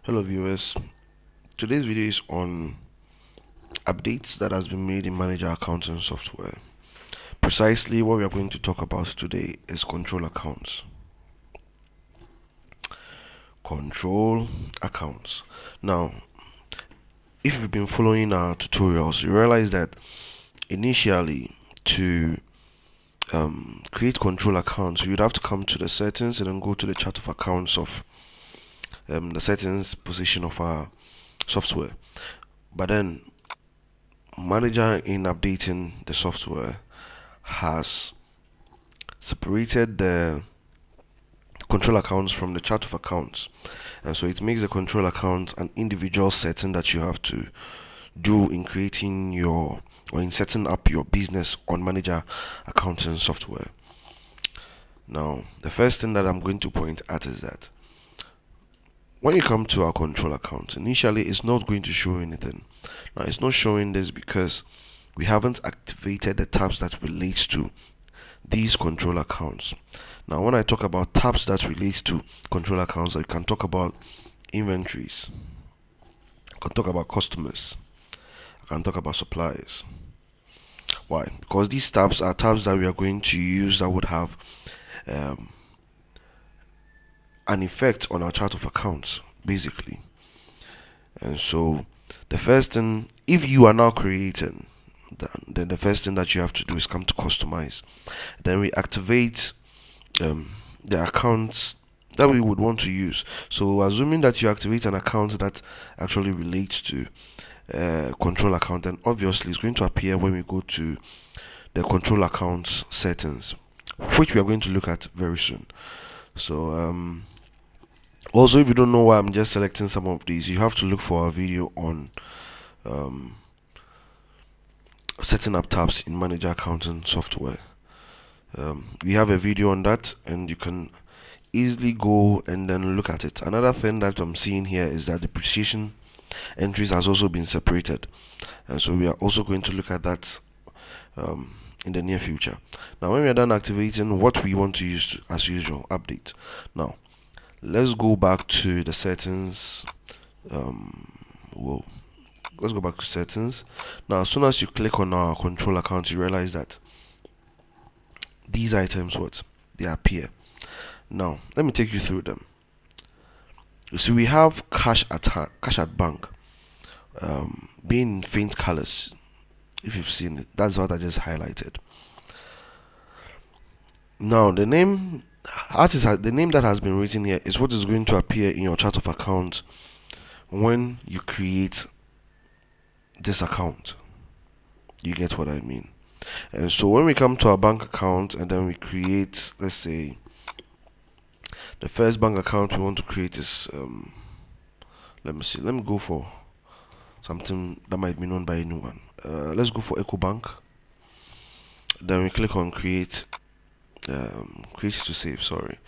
Hello viewers, today's video is on updates that has been made in manager accounting software. Precisely what we are going to talk about today is control accounts. Control accounts. Now, if you've been following our tutorials, you realize that initially to create control accounts, you'd have to come to the settings and then go to the chart of accounts of the settings position of our software. But then manager, in updating the software, has separated the control accounts from the chart of accounts, and so it makes the control account an individual setting that you have to do in creating your or in setting up your business on manager accounting software. Now, the first thing that I'm going to point at is that when you come to our control account, initially it's not going to show anything. Now, it's not showing this because we haven't activated the tabs that relates to these control accounts. Now, when I talk about tabs that relate to control accounts, I can talk about inventories, I can talk about customers, I can talk about suppliers. Why? Because these tabs are tabs that we are going to use that would have um, an effect on our chart of accounts, basically. And so, the first thing, if you are now creating, then the first thing that you have to do is come to customize. Then we activate the accounts that we would want to use. So assuming that you activate an account that actually relates to control account, then obviously it's going to appear when we go to the control accounts settings, which we are going to look at very soon. So also, if you don't know why I'm just selecting some of these, you have to look for a video on setting up tabs in manager accounting software. We have a video on that, and you can easily go and then look at it. Another thing that I'm seeing here is that depreciation entries has also been separated, and so we are also going to look at that in the near future. Now, when we are done activating what we want to use as usual, update. Now, let's go back to the settings. Let's go back to settings. Now, as soon as you click on our control account, you realize that these items, they appear. Now, let me take you through them. You see, we have cash at bank, being in faint colors. If you've seen it, that's what I just highlighted. Now, the name the name that has been written here is what is going to appear in your chart of accounts when you create this account. You get what I mean? And so when we come to our bank account and then we create, let's say, the first bank account we want to create is let me go for something that might be known by anyone. Let's go for EcoBank. Then we click on create to save. Sorry.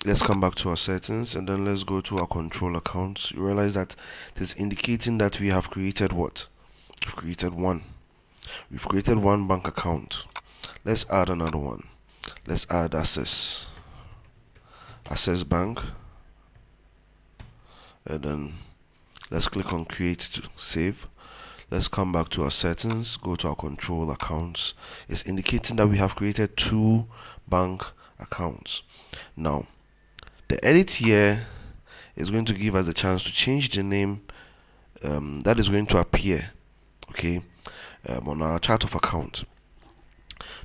Let's come back to our settings and then let's go to our control accounts. You realize that it is indicating that we have created what? We've created one. We've created one bank account. Let's add another one. Let's add Access Bank, and then let's click on create to save. Let's come back to our settings, go to our control accounts. It's indicating that we have created two bank accounts. Now, the edit here is going to give us a chance to change the name that is going to appear, okay, on our chart of account.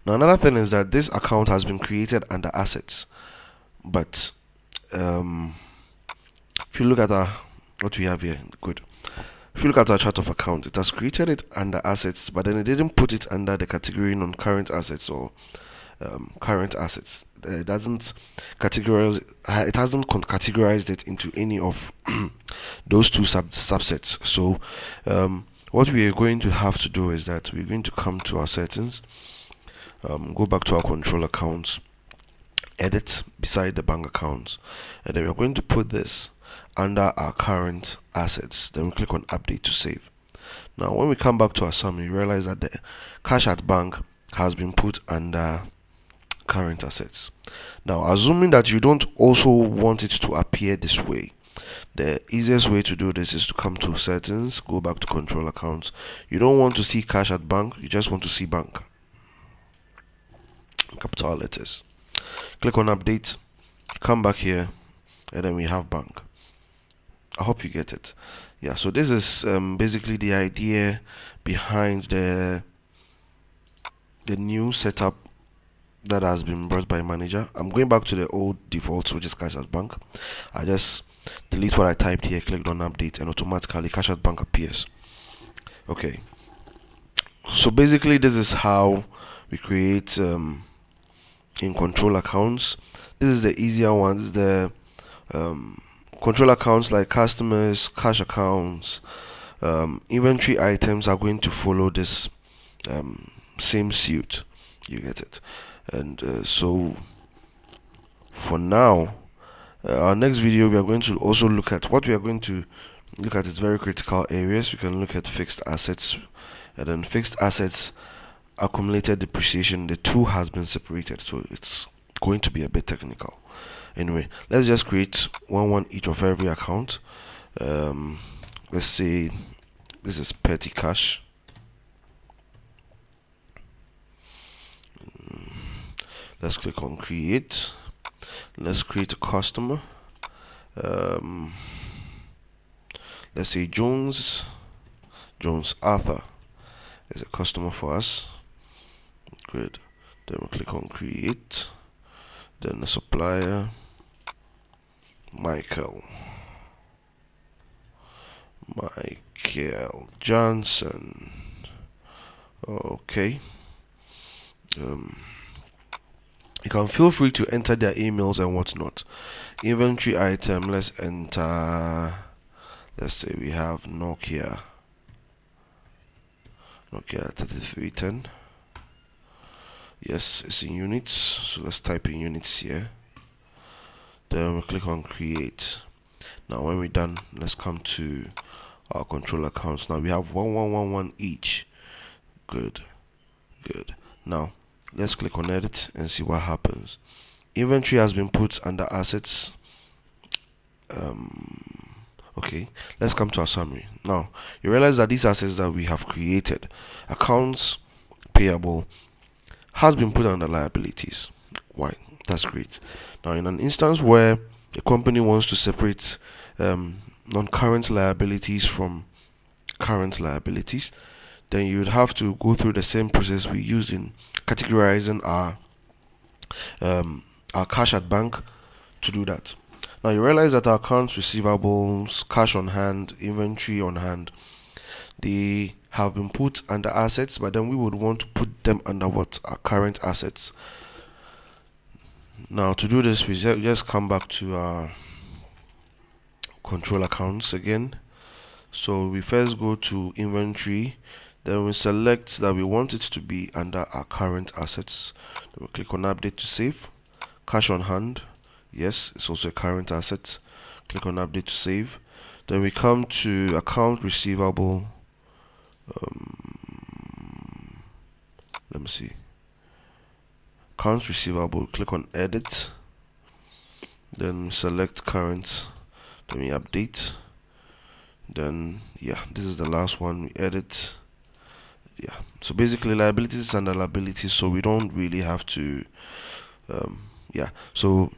Now, another thing is that this account has been created under assets, but if you look at what we have here, good. If you look at our chart of account, it has created it under assets, but then it didn't put it under the category non-current assets or current assets. It doesn't categorize. It hasn't categorized it into any of those two subsets. So what we are going to have to do is that we're going to come to our settings, go back to our control accounts, edit beside the bank accounts, and then we're going to put this under our current assets. Then we click on update to save. Now, when we come back to our summary, you realize that the cash at bank has been put under current assets. Now, assuming that you don't also want it to appear this way, The easiest way to do this is to come to settings, go back to control accounts. You don't want to see cash at bank, you just want to see bank, capital letters. Click on update, come back here, and then we have bank. I hope you get it. Yeah, so this is basically the idea behind the new setup that has been brought by manager. I'm going back to the old defaults, which is cash at bank. I just delete what I typed here, clicked on update, and automatically cash at bank appears. Okay, so basically this is how we create in control accounts. This is the easier ones. The control accounts like customers, cash accounts, inventory items are going to follow this same suit. You get it? And so for now, our next video we are going to also look at what we are going to look at is very critical areas. We can look at fixed assets, and then fixed assets, accumulated depreciation. The two has been separated, so it's going to be a bit technical. Anyway, let's just create one each of every account. Let's say this is petty cash. Let's click on create. Let's create a customer. Let's say Jones Arthur is a customer for us. Good. Then we'll click on create. Then the supplier, Michael Johnson. Okay. You can feel free to enter their emails and whatnot. Inventory item, let's enter, let's say we have Nokia 3310. Yes, it's in units, so let's type in units here. Then we click on create. Now when we're done, let's come to our control accounts. Now we have 1111 each. Good. Now let's click on edit and see what happens. Inventory has been put under assets. Okay, let's come to our summary. Now you realize that these assets that we have created, accounts payable, has been put under liabilities. Why? That's great. Now in an instance where a company wants to separate non-current liabilities from current liabilities, then you would have to go through the same process we used in categorizing our cash at bank to do that. Now you realize that our accounts receivables, cash on hand, inventory on hand, they have been put under assets, but then we would want to put them under what? Our current assets. Now to do this, we just come back to our control accounts again. So we first go to inventory, then we select that we want it to be under our current assets. Then we click on update to save. Cash on hand, yes, it's also a current asset. Click on update to save. Then we come to account receivable. Let me see. Accounts receivable. Click on edit. Then select current. Then we update. Then yeah, this is the last one. We edit. Yeah. So basically, liabilities and liabilities. So we don't really have to. Yeah. So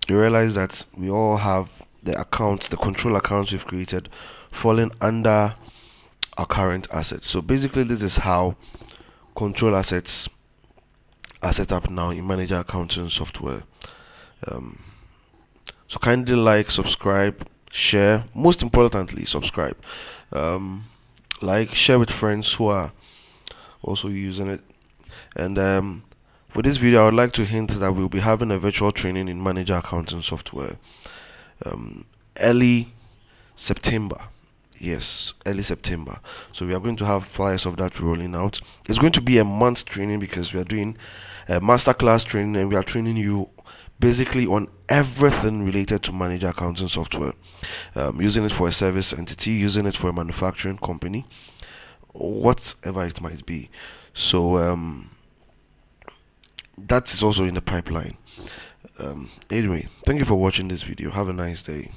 you realize that we all have the accounts, the control accounts we've created, falling under our current assets. So basically this is how control assets are set up now in manager accounting software. So kindly like, subscribe, share, most importantly subscribe, like, share with friends who are also using it. And for this video I would like to hint that we'll be having a virtual training in manager accounting software early September. Yes, early September. So we are going to have flyers of that rolling out. It's going to be a month training because we are doing a masterclass training, and we are training you basically on everything related to manager accounting software, using it for a service entity, using it for a manufacturing company, whatever it might be. So that is also in the pipeline. Anyway, thank you for watching this video. Have a nice day.